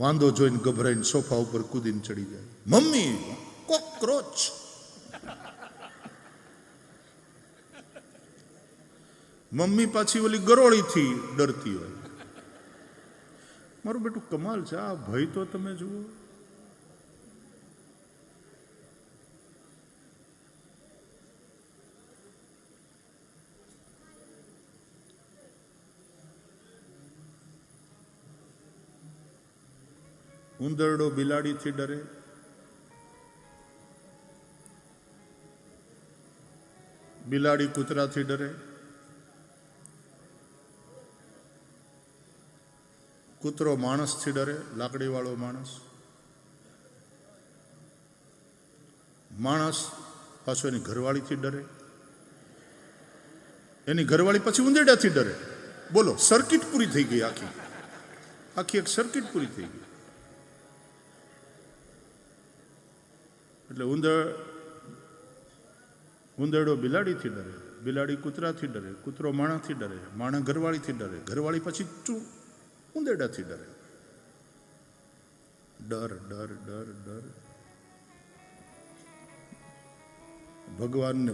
વાંદો જોઈને ગભરાઈને સોફા ઉપર કૂદીને ચડી જાય, મમ્મી કોકરોચ. મમ્મી પાછી ઓલી ગરોળીથી ડરતી હોય. મારું બેટું કમાલ છે, આ ભય તો તમે જુઓ. ઉંદરડો બિલાડીથી ડરે, બિલાડી કૂતરાથી ડરે, કૂતરો માણસથી ડરે, લાકડીવાળો માણસ. માણસ પાછો એની ઘરવાળીથી ડરે, એની ઘરવાળી પછી ઉંદરડાથી ડરે. બોલો, સર્કિટ પૂરી થઈ ગઈ, આખી આખી એક સર્કિટ પૂરી થઈ ગઈ. એટલે ઉંદરડો બિલાડીથી ડરે, બિલાડી કૂતરાથી ડરે, કૂતરો માણસથી ડરે, માણસ ઘરવાળીથી ડરે, ઘરવાળી પછી ઉંદરડાથી ડરે. ડર ડર ડર ડર. ભગવાનને